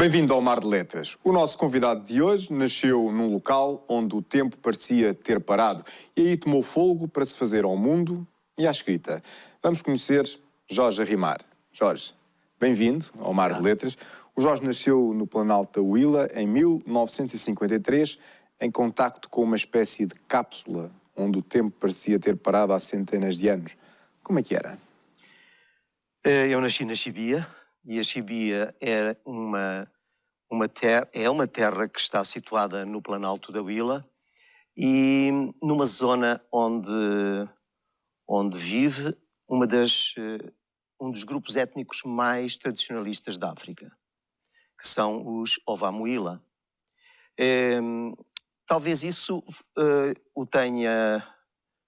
Bem-vindo ao Mar de Letras. O nosso convidado de hoje nasceu num local onde o tempo parecia ter parado e aí tomou fôlego para se fazer ao mundo e à escrita. Vamos conhecer Jorge Arrimar. Jorge, bem-vindo ao Mar de Letras. O Jorge nasceu no Planalto da Huila em 1953, em contacto com uma espécie de cápsula onde o tempo parecia ter parado há centenas de anos. Como é que era? Eu nasci na Chibia e a Chibia era uma terra que está situada no Planalto da Huila e numa zona onde vive um dos grupos étnicos mais tradicionalistas da África, que são os Ovamuila. Talvez isso o tenha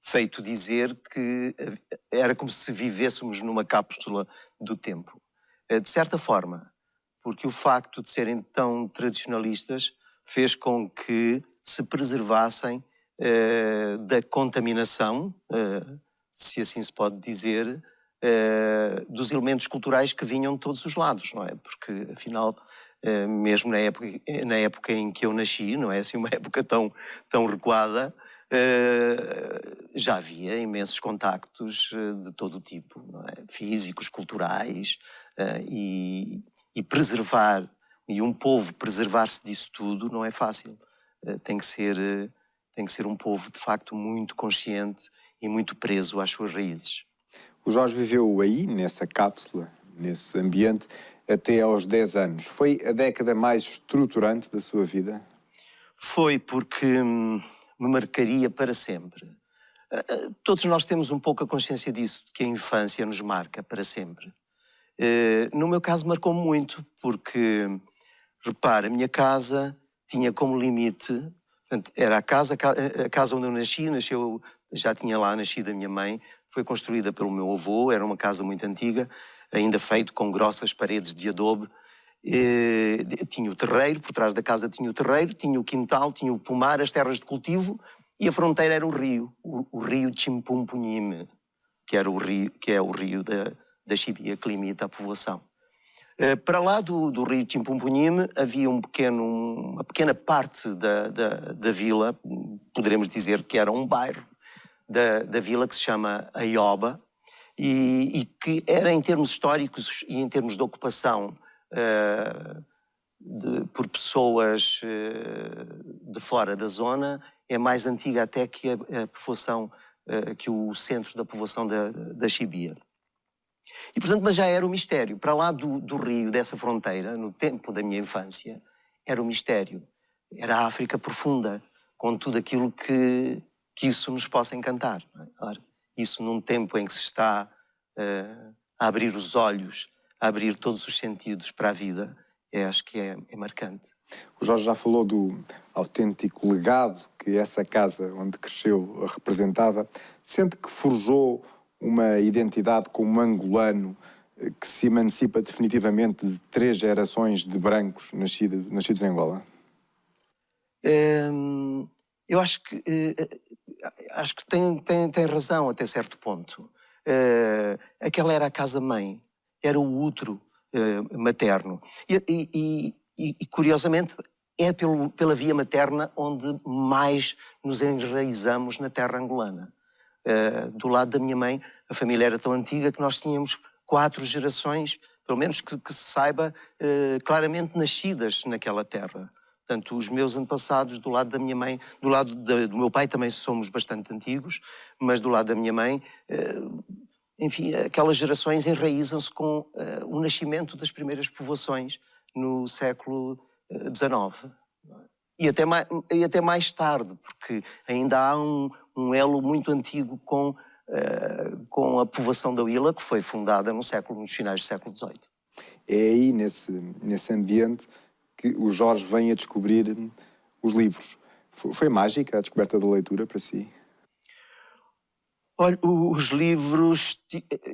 feito dizer que era como se vivêssemos numa cápsula do tempo. De certa forma, porque o facto de serem tão tradicionalistas fez com que se preservassem da contaminação, se assim se pode dizer, dos elementos culturais que vinham de todos os lados, não é? Porque, afinal, mesmo na época em que eu nasci, não é assim uma época tão recuada, já havia imensos contactos de todo o tipo, não é? Físicos, culturais, e preservar, e um povo preservar-se disso tudo não é fácil. Tem que ser um povo, de facto, muito consciente e muito preso às suas raízes. O Jorge viveu aí, nessa cápsula, nesse ambiente, até aos 10 anos. Foi a década mais estruturante da sua vida? Foi porque me marcaria para sempre. Todos nós temos um pouco a consciência disso, de que a infância nos marca para sempre. No meu caso marcou-me muito, porque, repara, a minha casa tinha como limite, portanto, era a casa onde eu nasci, já tinha lá nascido a minha mãe, foi construída pelo meu avô, era uma casa muito antiga, ainda feito com grossas paredes de adobe. Tinha o terreiro, por trás da casa tinha o terreiro, tinha o quintal, tinha o pomar, as terras de cultivo, e a fronteira era o rio Chimpumpunhime, que é o rio da Chibia que limita a povoação. Para lá do rio Chimpumpunhime havia uma pequena parte da vila, poderemos dizer que era um bairro da vila que se chama Aioba, e que era, em termos históricos e em termos de ocupação por pessoas de fora da zona, é mais antiga até que a povoação, que o centro da povoação da Chibia. E, portanto, mas já era um mistério. Para lá do rio, dessa fronteira, no tempo da minha infância, era um mistério. Era a África profunda, com tudo aquilo que isso nos possa encantar. Não é? Ora, isso num tempo em que se está a abrir os olhos, a abrir todos os sentidos para a vida, acho que é marcante. O Jorge já falou do autêntico legado que essa casa onde cresceu representava. Sente que forjou uma identidade como angolano que se emancipa definitivamente de 3 gerações de brancos nascidos em Angola? Eu acho que tem razão até certo ponto. Aquela era a casa-mãe, era o útero materno. E curiosamente, é pela via materna onde mais nos enraizamos na terra angolana. Do lado da minha mãe, a família era tão antiga que nós tínhamos 4 gerações, pelo menos que se saiba, claramente nascidas naquela terra. Portanto, os meus antepassados do lado da minha mãe, do lado do meu pai também somos bastante antigos, mas do lado da minha mãe, enfim, aquelas gerações enraizam-se com o nascimento das primeiras povoações no século XIX. E até mais tarde, porque ainda há um elo muito antigo com a povoação da Huila, que foi fundada nos finais do século XVIII. É aí, nesse ambiente, que o Jorge vem a descobrir os livros. Foi mágica a descoberta da leitura para si? Olha, os livros...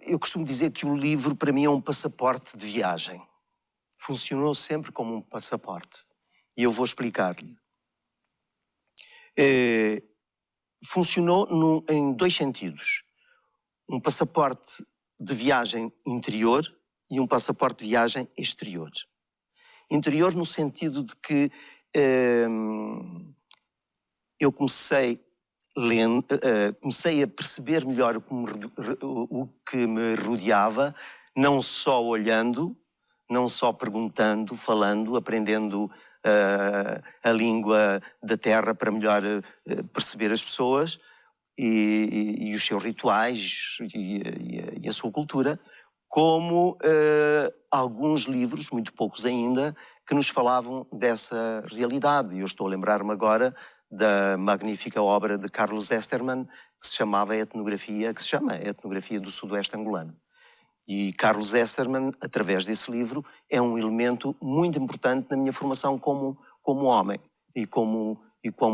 Eu costumo dizer que o livro, para mim, é um passaporte de viagem. Funcionou sempre como um passaporte. E eu vou explicar-lhe. Funcionou em 2 sentidos. Um passaporte de viagem interior e um passaporte de viagem exterior. Interior no sentido de que eu comecei lendo, comecei a perceber melhor o que me rodeava, não só olhando, não só perguntando, falando, aprendendo a língua da terra para melhor perceber as pessoas e os seus rituais e a sua cultura, como alguns livros, muito poucos ainda, que nos falavam dessa realidade. E eu estou a lembrar-me agora da magnífica obra de Carlos Esterman, que se chama A Etnografia do Sudoeste Angolano. E Carlos Esterman, através desse livro, é um elemento muito importante na minha formação como homem e como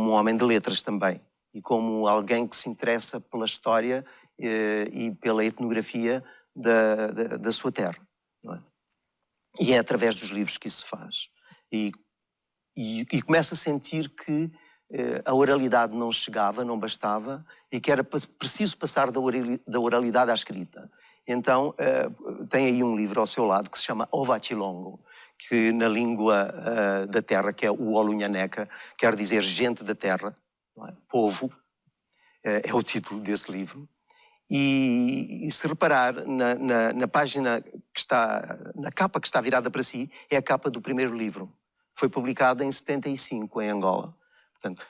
homem de letras também. E como alguém que se interessa pela história e pela etnografia da sua terra. Não é? E é através dos livros que isso se faz. E começa a sentir que a oralidade não chegava, não bastava, e que era preciso passar da oralidade à escrita. Então, tem aí um livro ao seu lado que se chama Ovachilongo, que na língua da terra, que é o Olunhaneca, quer dizer gente da terra, não é? Povo, é o título desse livro. E se reparar na página que está, na capa que está virada para si, é a capa do primeiro livro. Foi publicado em 75, em Angola. Portanto,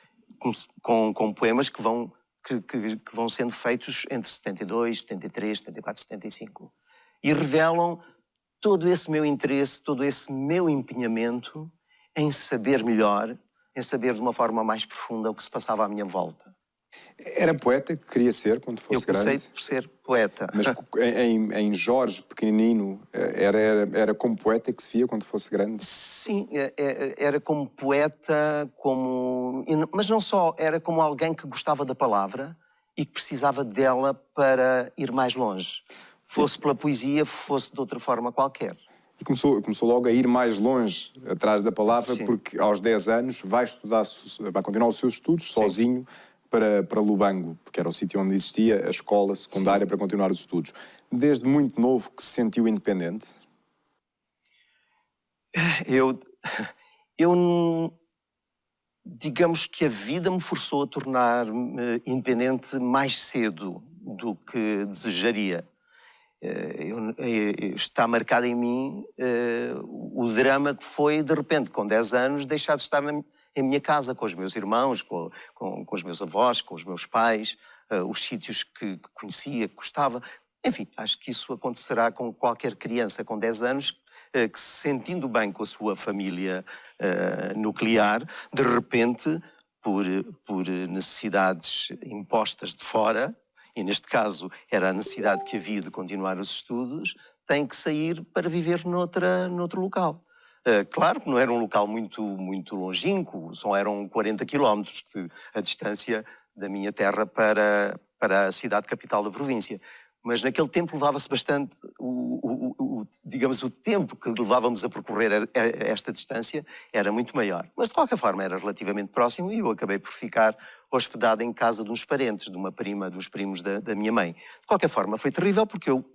com poemas que vão sendo feitos entre 72, 73, 74, 75. E revelam todo esse meu interesse, todo esse meu empenhamento em saber melhor, em saber de uma forma mais profunda o que se passava à minha volta. Era poeta que queria ser quando fosse grande? Eu comecei por ser poeta. Mas em Jorge, pequenino, era como poeta que se via quando fosse grande? Sim, era como poeta, mas não só, era como alguém que gostava da palavra e que precisava dela para ir mais longe. Fosse pela poesia, fosse de outra forma qualquer. E começou logo a ir mais longe atrás da palavra, Sim. Porque aos 10 anos vai continuar os seus estudos sozinho para Lubango, porque era o sítio onde existia a escola secundária para continuar os estudos. Desde muito novo que se sentiu independente? Digamos que a vida me forçou a tornar-me independente mais cedo do que desejaria. Está marcado em mim o drama que foi, de repente, com 10 anos, deixar de estar em minha casa com os meus irmãos, com os meus avós, com os meus pais, os sítios que conhecia, que gostava. Enfim, acho que isso acontecerá com qualquer criança com 10 anos que, se sentindo bem com a sua família nuclear, de repente, por necessidades impostas de fora, e neste caso era a necessidade que havia de continuar os estudos, tem que sair para viver noutro local. Claro que não era um local muito longínquo, só eram 40 quilómetros a distância da minha terra para a cidade capital da província. Mas naquele tempo levava-se bastante, digamos, o tempo que levávamos a percorrer esta distância era muito maior. Mas de qualquer forma era relativamente próximo e eu acabei por ficar hospedado em casa de uns parentes, de uma prima, dos primos da minha mãe. De qualquer forma foi terrível porque eu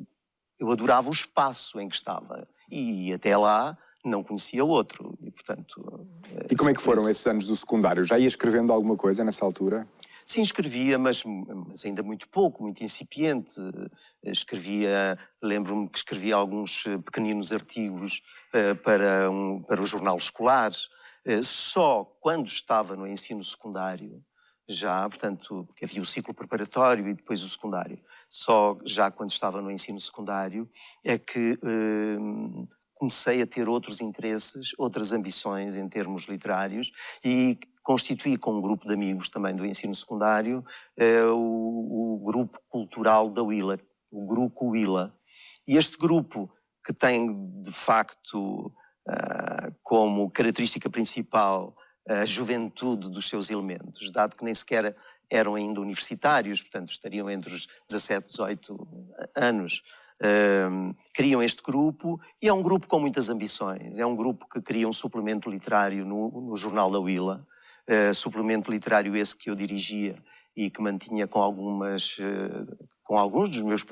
adorava o espaço em que estava e até lá não conhecia outro. E, portanto, e como é que foram esses anos do secundário? Já ia escrevendo alguma coisa nessa altura? Sim, escrevia, mas ainda muito pouco, muito incipiente. Lembro-me que escrevia alguns pequeninos artigos para o jornal escolar. Só quando estava no ensino secundário, portanto, havia o ciclo preparatório e depois o secundário. Só já quando estava no ensino secundário é que comecei a ter outros interesses, outras ambições em termos literários e constituí com um grupo de amigos também do ensino secundário o grupo cultural da Willa, o Grupo Willa. E este grupo, que tem de facto como característica principal a juventude dos seus elementos, dado que nem sequer eram ainda universitários, portanto estariam entre os 17 e 18 anos, criam este grupo e é um grupo com muitas ambições. É um grupo que cria um suplemento literário no jornal da Willa, suplemento literário esse que eu dirigia e que mantinha com alguns dos meus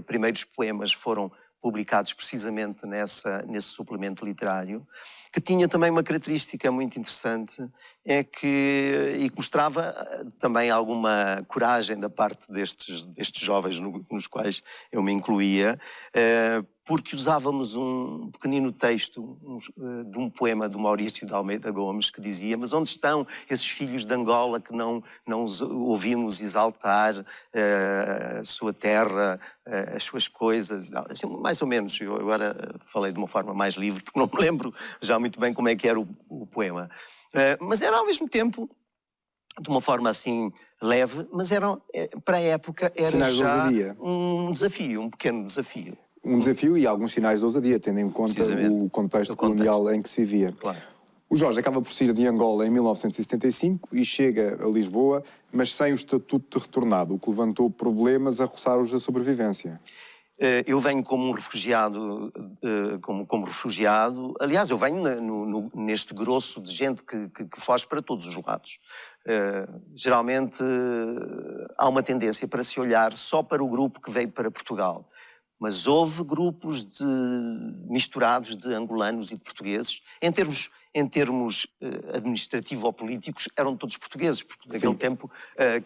primeiros poemas foram publicados precisamente nesse suplemento literário, que tinha também uma característica muito interessante, e que mostrava também alguma coragem da parte destes jovens nos quais eu me incluía, porque usávamos um pequenino texto de um poema do Maurício de Almeida Gomes, que dizia: mas onde estão esses filhos de Angola que não os ouvimos exaltar a sua terra, as suas coisas, assim, mais ou menos. Eu agora falei de uma forma mais livre, porque não me lembro já muito bem como é que era o poema. Mas era ao mesmo tempo, de uma forma assim leve, mas para a época era Sinais de já ousadia. um desafio, um pequeno desafio. Um desafio e alguns sinais de ousadia, tendo em conta o contexto colonial em que se vivia. Claro. O Jorge acaba por sair de Angola em 1975 e chega a Lisboa, mas sem o estatuto de retornado, o que levantou problemas a roçar-os da sobrevivência. Eu venho como um refugiado, como refugiado. Aliás, eu venho neste grosso de gente que foge para todos os lados. Geralmente há uma tendência para se olhar só para o grupo que veio para Portugal. Mas houve grupos misturados de angolanos e de portugueses. Em termos administrativo ou políticos, eram todos portugueses, porque naquele tempo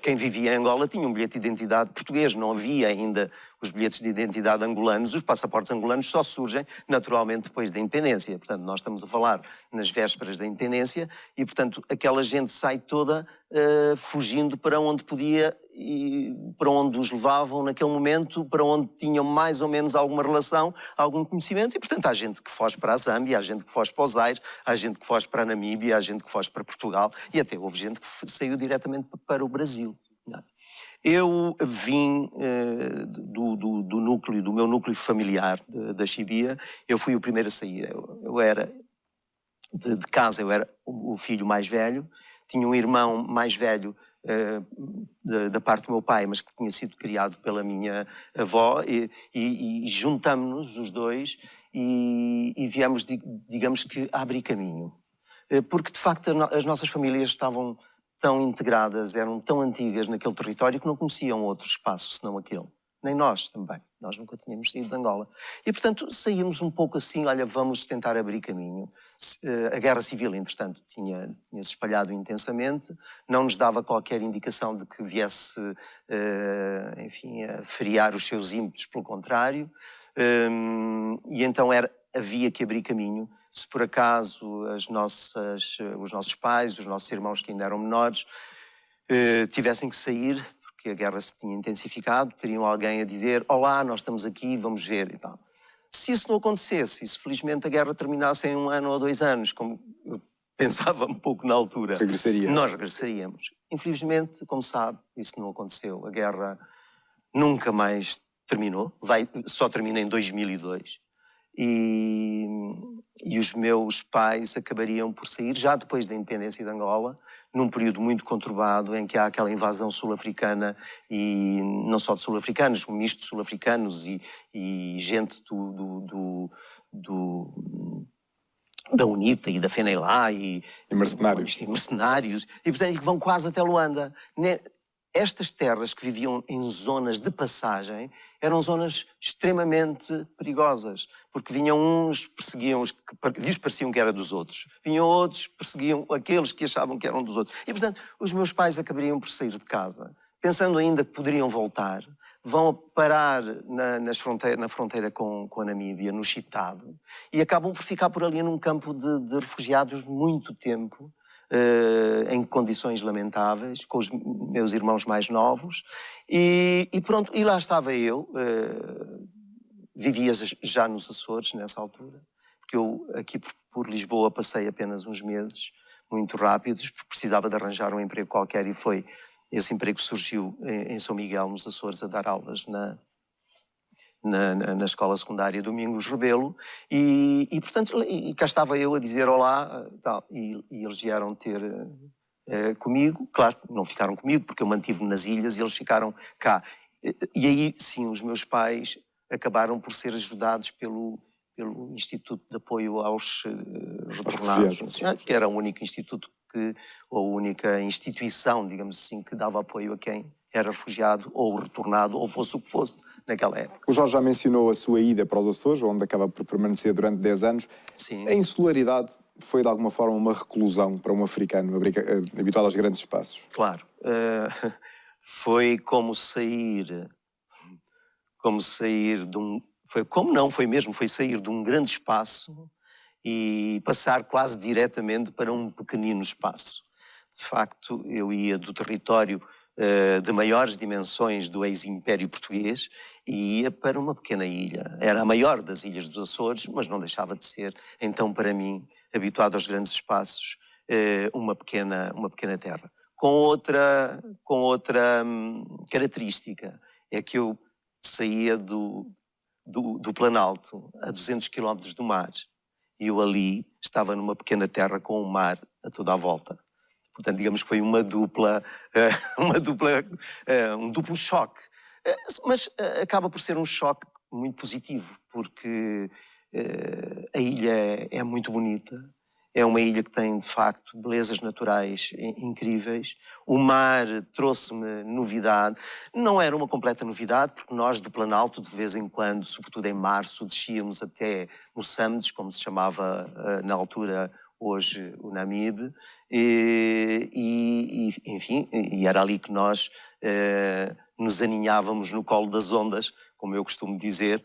quem vivia em Angola tinha um bilhete de identidade português, não havia ainda os bilhetes de identidade angolanos. Os passaportes angolanos só surgem naturalmente depois da independência. Portanto, nós estamos a falar nas vésperas da independência e, portanto, aquela gente sai toda fugindo para onde podia e para onde os levavam naquele momento, para onde tinham mais ou menos alguma relação, algum conhecimento. E, portanto, há gente que foge para a Zâmbia, há gente que foge para o Zaire, há gente que foge para a Namíbia, há gente que foge para Portugal e até houve gente que saiu diretamente para o Brasil. Eu vim do meu núcleo familiar da Chibia. Eu fui o primeiro a sair. Eu era de casa, eu era o filho mais velho. Tinha um irmão mais velho da parte do meu pai, mas que tinha sido criado pela minha avó, e juntámos-nos os dois e viemos, digamos que, a abrir caminho. Porque, de facto, as nossas famílias estavam tão integradas, eram tão antigas naquele território que não conheciam outro espaço senão aquele. Nem nós também. Nós nunca tínhamos saído de Angola. E, portanto, saímos um pouco assim, olha, vamos tentar abrir caminho. A Guerra Civil, entretanto, tinha-se espalhado intensamente, não nos dava qualquer indicação de que viesse, enfim, a frear os seus ímpetos, pelo contrário. E então havia que abrir caminho. Se por acaso os nossos pais, os nossos irmãos que ainda eram menores, tivessem que sair, porque a guerra se tinha intensificado, teriam alguém a dizer: olá, nós estamos aqui, vamos ver e tal. Se isso não acontecesse, e se felizmente a guerra terminasse em 1 ano ou 2 anos, como eu pensava um pouco na altura, nós regressaríamos. Infelizmente, como sabe, isso não aconteceu. A guerra nunca mais terminou, só termina em 2002. E os meus pais acabariam por sair já depois da independência de Angola, num período muito conturbado em que há aquela invasão sul-africana, e não só de sul-africanos, um misto de sul-africanos e gente da UNITA e da FENELA e mercenários, e portanto que vão quase até Luanda. Estas terras que viviam em zonas de passagem eram zonas extremamente perigosas, porque vinham uns, perseguiam os que lhes pareciam que era dos outros, vinham outros, perseguiam aqueles que achavam que eram dos outros. E, portanto, os meus pais acabariam por sair de casa, pensando ainda que poderiam voltar, vão parar na fronteira com a Namíbia, no Chitado, e acabam por ficar por ali num campo de refugiados muito tempo, em condições lamentáveis, com os meus irmãos mais novos, e pronto, e lá estava eu, vivia já nos Açores nessa altura, porque eu aqui por Lisboa passei apenas uns meses, muito rápidos, porque precisava de arranjar um emprego qualquer, e foi esse emprego que surgiu em São Miguel, nos Açores, a dar aulas na escola secundária Domingos Rebelo, e portanto, cá estava eu a dizer olá, tal, e eles vieram ter comigo. Claro, não ficaram comigo, porque eu mantive-me nas ilhas e eles ficaram cá. E aí, sim, os meus pais acabaram por ser ajudados pelo Instituto de Apoio aos Retornados Nacionais, que era o único instituto ou a única instituição, digamos assim, que dava apoio a quem era refugiado ou retornado, ou fosse o que fosse naquela época. O Jorge já mencionou a sua ida para os Açores, onde acaba por permanecer durante 10 anos. Sim. A insularidade foi, de alguma forma, uma reclusão para um africano habituado aos grandes espaços? Claro. Foi como sair de um... Foi sair de um grande espaço e passar quase diretamente para um pequenino espaço. De facto, eu ia do território de maiores dimensões do ex-império português e ia para uma pequena ilha. Era a maior das ilhas dos Açores, mas não deixava de ser, então, para mim, habituado aos grandes espaços, uma pequena terra. Com outra característica, é que eu saía do Planalto, a 200 quilómetros do mar, e eu ali estava numa pequena terra com o mar a toda a volta. Portanto, digamos que foi um duplo choque. Mas acaba por ser um choque muito positivo, porque a ilha é muito bonita. É uma ilha que tem, de facto, belezas naturais incríveis. O mar trouxe-me novidade. Não era uma completa novidade, porque nós do Planalto, de vez em quando, sobretudo em março, descíamos até Moçambique, como se chamava na altura, hoje o Namibe, enfim, era ali que nós nos aninhávamos no colo das ondas, como eu costumo dizer,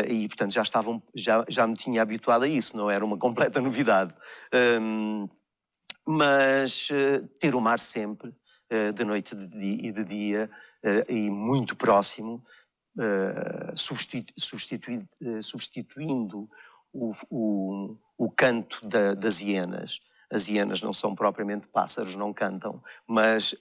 e portanto já me tinha habituado a isso, não era uma completa novidade. Mas ter o mar sempre, de noite e de dia, e muito próximo, substituindo o canto das hienas. As hienas não são propriamente pássaros, não cantam, mas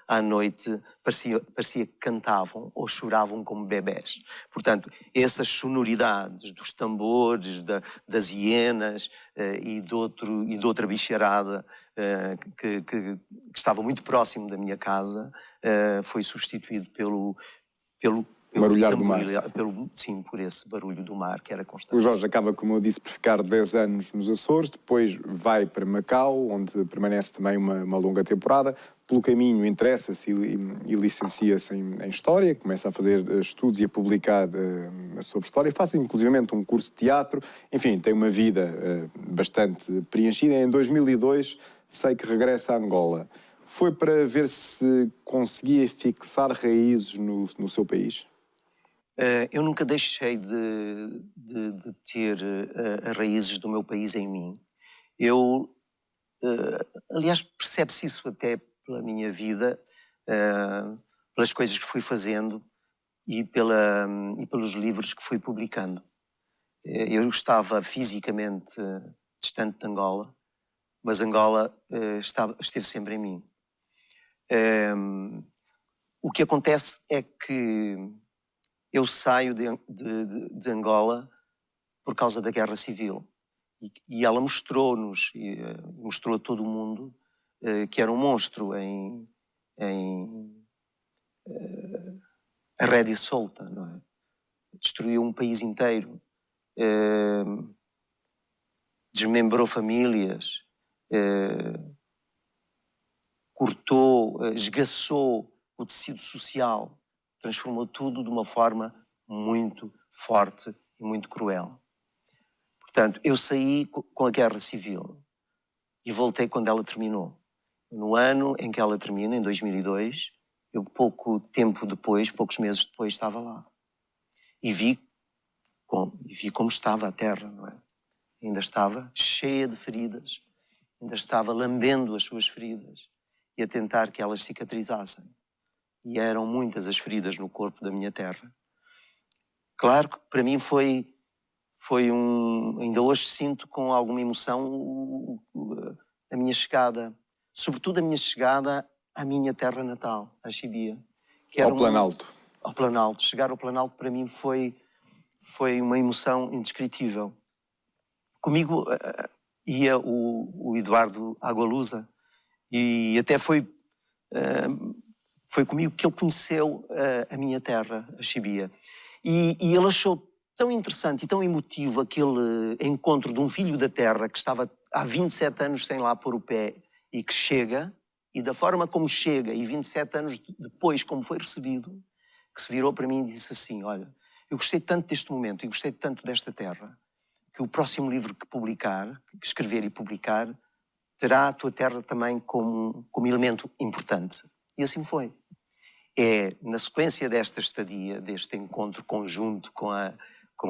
à noite parecia que cantavam ou choravam como bebés. Portanto, essas sonoridades dos tambores, das hienas e de outra bicharada que estava muito próximo da minha casa, foi substituído pelo barulhar do mar. Sim, por esse barulho do mar que era constante. O Jorge acaba, como eu disse, por ficar 10 anos nos Açores, depois vai para Macau, onde permanece também uma longa temporada. Pelo caminho interessa-se e licencia-se em História, começa a fazer estudos e a publicar sobre História, faz inclusivamente um curso de teatro, enfim, tem uma vida bastante preenchida. Em 2002 sei que regressa a Angola. Foi para ver se conseguia fixar raízes no seu país? Eu nunca deixei de ter as raízes do meu país em mim. Aliás, percebe-se isso até pela minha vida, pelas coisas que fui fazendo e pelos livros que fui publicando. Eu estava fisicamente distante de Angola, mas Angola esteve sempre em mim. O que acontece é que eu saio de Angola por causa da Guerra Civil. E ela mostrou-nos, mostrou a todo o mundo, que era um monstro a rédea solta, não é? Destruiu um país inteiro, desmembrou famílias, cortou, esgaçou o tecido social, transformou tudo de uma forma muito forte e muito cruel. Portanto, eu saí com a Guerra Civil e voltei quando ela terminou. No ano em que ela termina, em 2002, eu pouco tempo depois, poucos meses depois, estava lá. E vi como estava a terra, não é? Ainda estava cheia de feridas, ainda estava lambendo as suas feridas e a tentar que elas cicatrizassem. E eram muitas as feridas no corpo da minha terra. Claro que para mim foi ainda hoje sinto com alguma emoção a minha chegada, sobretudo a minha chegada à minha terra natal, à Chibia. Ao Planalto. Ao Planalto. Chegar ao Planalto para mim foi uma emoção indescritível. Comigo ia o Eduardo Agualusa e até foi comigo que ele conheceu a minha terra, a Chibia. E ele achou tão interessante e tão emotivo aquele encontro de um filho da terra que estava há 27 anos sem lá pôr o pé e que chega e da forma como chega, e 27 anos depois como foi recebido, que se virou para mim e disse assim, olha, eu gostei tanto deste momento e gostei tanto desta terra, que o próximo livro que publicar, que escrever e publicar, terá a tua terra também como elemento importante. E assim foi. É na sequência desta estadia, deste encontro conjunto com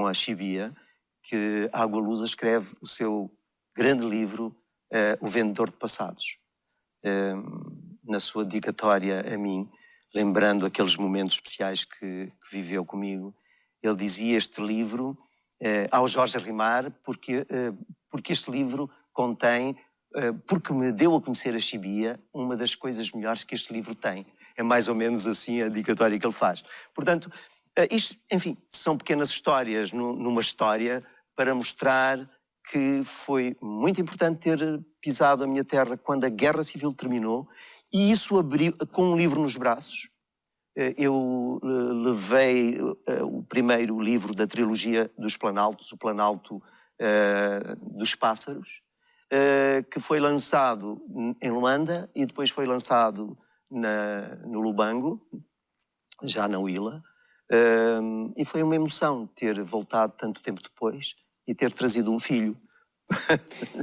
a Chibia, que a Água Lusa escreve o seu grande livro, O Vendedor de Passados. Na sua dedicatória a mim, lembrando aqueles momentos especiais que viveu comigo, ele dizia este livro ao Jorge Arrimar, porque este livro contém, porque me deu a conhecer a Chibia, uma das coisas melhores que este livro tem. É mais ou menos assim a dedicatória que ele faz. Portanto, isto, enfim, são pequenas histórias numa história para mostrar que foi muito importante ter pisado a minha terra quando a Guerra Civil terminou, e isso abriu, com um livro nos braços. Eu levei o primeiro livro da trilogia dos Planaltos, o Planalto dos Pássaros, que foi lançado em Luanda e depois foi lançado no Lubango, já na Huila, e foi uma emoção ter voltado tanto tempo depois e ter trazido um filho.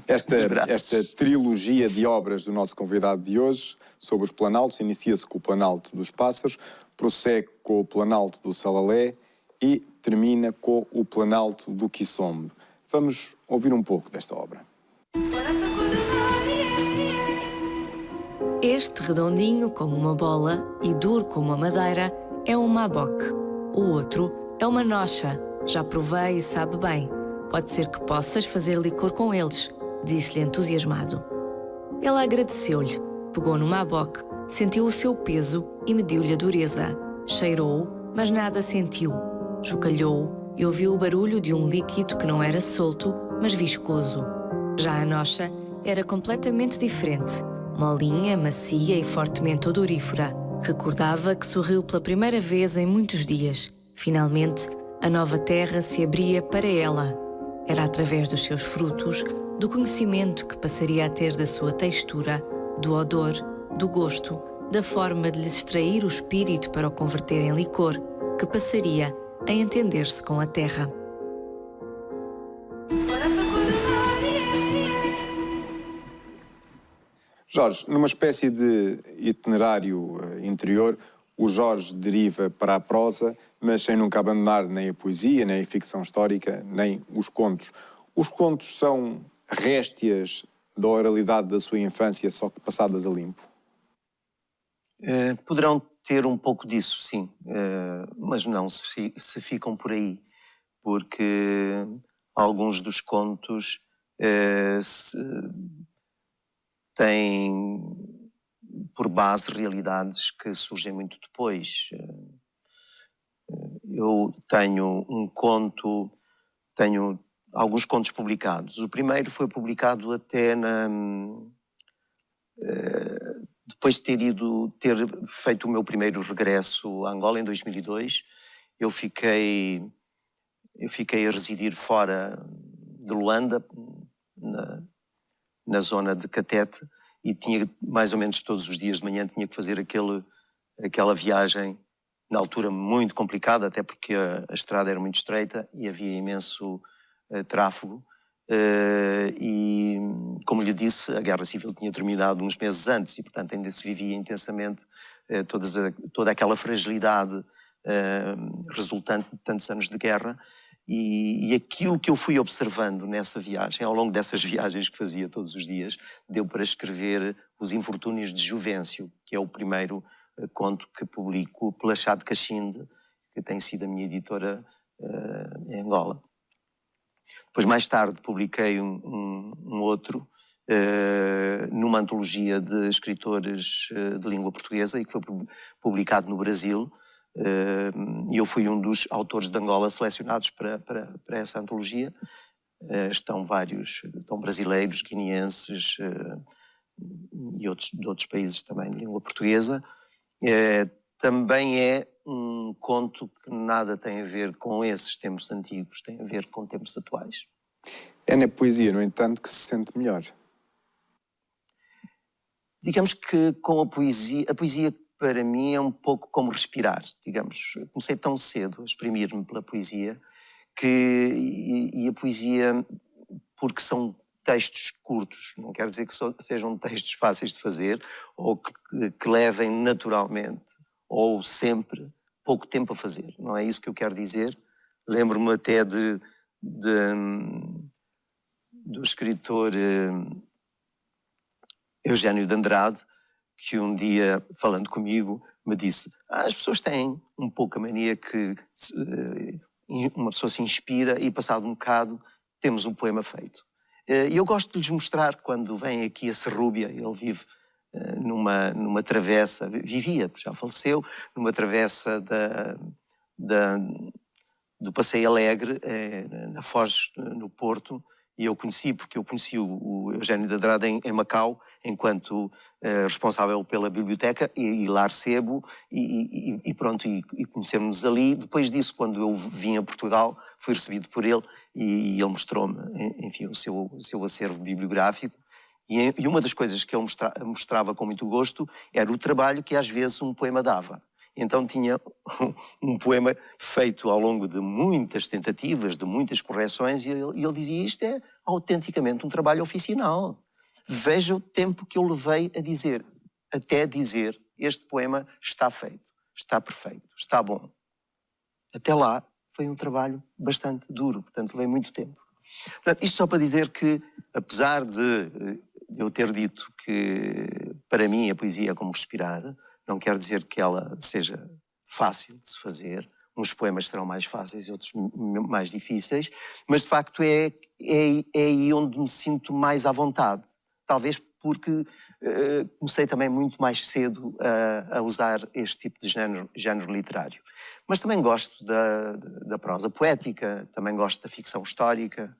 Esta trilogia de obras do nosso convidado de hoje, sobre os Planaltos, inicia-se com o Planalto dos Pássaros, prossegue com o Planalto do Salalé e termina com o Planalto do Quissombe. Vamos ouvir um pouco desta obra. Este redondinho como uma bola e duro como a madeira é um maboque. O outro é uma nocha. Já provei e sabe bem. Pode ser que possas fazer licor com eles, disse-lhe entusiasmado. Ela agradeceu-lhe, pegou no maboque, sentiu o seu peso e mediu-lhe a dureza. Cheirou-o, mas nada sentiu. Chocalhou-o e ouviu o barulho de um líquido que não era solto, mas viscoso. Já a nocha era completamente diferente. Molinha, macia e fortemente odorífera. Recordava que sorriu pela primeira vez em muitos dias. Finalmente, a nova terra se abria para ela. Era através dos seus frutos, do conhecimento que passaria a ter da sua textura, do odor, do gosto, da forma de lhes extrair o espírito para o converter em licor, que passaria a entender-se com a terra. Jorge, numa espécie de itinerário interior, o Jorge deriva para a prosa, mas sem nunca abandonar nem a poesia, nem a ficção histórica, nem os contos. Os contos são réstias da oralidade da sua infância, só que passadas a limpo? Poderão ter um pouco disso, sim, mas não se ficam por aí, porque alguns dos contos têm por base realidades que surgem muito depois. Eu tenho tenho alguns contos publicados. O primeiro foi publicado até depois de ter feito o meu primeiro regresso a Angola em 2002. Eu fiquei a residir fora de Luanda, na zona de Catete, e tinha mais ou menos todos os dias de manhã tinha que fazer aquela viagem, na altura muito complicada, até porque a estrada era muito estreita e havia imenso tráfego. E, como lhe disse, a Guerra Civil tinha terminado uns meses antes e, portanto, ainda se vivia intensamente toda aquela fragilidade resultante de tantos anos de guerra. E aquilo que eu fui observando nessa viagem, ao longo dessas viagens que fazia todos os dias, deu para escrever Os Infortúnios de Juvencio, que é o primeiro conto que publico pela Chá de Cachinde, que tem sido a minha editora em Angola. Depois, mais tarde, publiquei um outro numa antologia de escritores de língua portuguesa e que foi publicado no Brasil. E eu fui um dos autores de Angola selecionados para essa antologia. Estão brasileiros, guineenses e de outros países também de língua portuguesa. Também é um conto que nada tem a ver com esses tempos antigos, tem a ver com tempos atuais. É na poesia, no entanto, que se sente melhor. Digamos que com a poesia para mim é um pouco como respirar, digamos. Eu comecei tão cedo a exprimir-me pela poesia e a poesia, porque são textos curtos, não quer dizer que sejam textos fáceis de fazer ou que levem naturalmente ou sempre pouco tempo a fazer. Não é isso que eu quero dizer. Lembro-me até do escritor Eugênio de Andrade, que um dia, falando comigo, me disse: as pessoas têm um pouco a mania que uma pessoa se inspira e, passado um bocado, temos um poema feito. E eu gosto de lhes mostrar, quando vem aqui a Serrúbia, ele vive numa travessa, vivia, já faleceu, numa travessa do Passeio Alegre, na Foz, no Porto, e eu conheci, porque eu conheci o Eugênio de Andrade em Macau, enquanto responsável pela biblioteca, e lá recebo, e pronto, e conhecemos-nos ali. Depois disso, quando eu vim a Portugal, fui recebido por ele, e ele mostrou-me, enfim, o seu acervo bibliográfico. E uma das coisas que ele mostrava com muito gosto era o trabalho que às vezes um poema dava. Então tinha um poema feito ao longo de muitas tentativas, de muitas correções, e ele dizia: isto é autenticamente um trabalho oficinal. Veja o tempo que eu levei a dizer, até dizer, este poema está feito, está perfeito, está bom. Até lá foi um trabalho bastante duro, portanto levei muito tempo. Portanto, isto só para dizer que, apesar de eu ter dito que para mim a poesia é como respirar, não quer dizer que ela seja fácil de se fazer. Uns poemas serão mais fáceis e outros mais difíceis, mas de facto é aí onde me sinto mais à vontade. Talvez porque comecei também muito mais cedo a usar este tipo de género literário. Mas também gosto da prosa poética, também gosto da ficção histórica,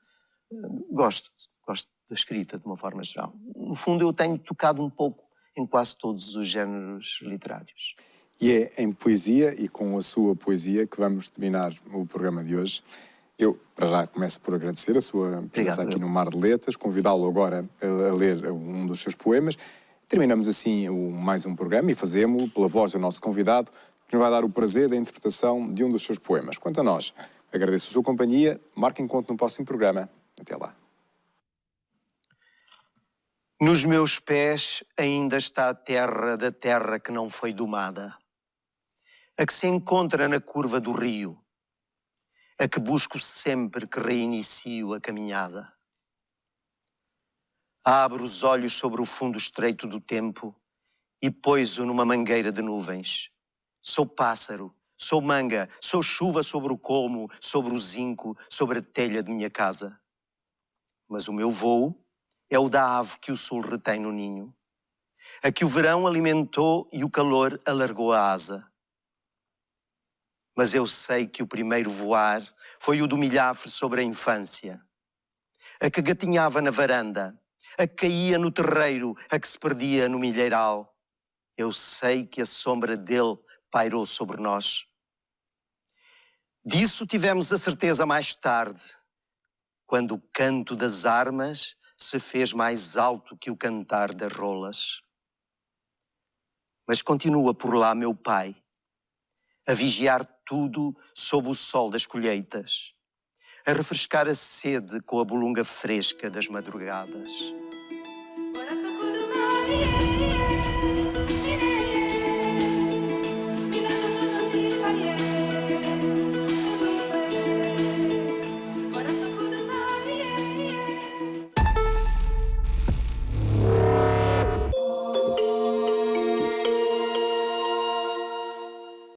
gosto da escrita de uma forma geral. No fundo, eu tenho tocado um pouco em quase todos os géneros literários. E é em poesia e com a sua poesia que vamos terminar o programa de hoje. Eu, para já, começo por agradecer a sua presença aqui no Mar de Letras, convidá-lo agora a ler um dos seus poemas. Terminamos assim mais um programa e fazemos-o pela voz do nosso convidado, que nos vai dar o prazer da interpretação de um dos seus poemas. Quanto a nós, agradeço a sua companhia, marque encontro no próximo programa. Até lá. Nos meus pés ainda está a terra da terra que não foi domada, a que se encontra na curva do rio, a que busco sempre que reinicio a caminhada. Abro os olhos sobre o fundo estreito do tempo e pôs-o numa mangueira de nuvens. Sou pássaro, sou manga, sou chuva sobre o colmo, sobre o zinco, sobre a telha de minha casa. Mas o meu voo é o da ave que o sol retém no ninho, a que o verão alimentou e o calor alargou a asa. Mas eu sei que o primeiro voar foi o do milhafre sobre a infância, a que gatinhava na varanda, a que caía no terreiro, a que se perdia no milheiral. Eu sei que a sombra dele pairou sobre nós. Disso tivemos a certeza mais tarde, quando o canto das armas se fez mais alto que o cantar das rolas. Mas continua por lá meu pai, a vigiar tudo sob o sol das colheitas, a refrescar a sede com a bolunga fresca das madrugadas.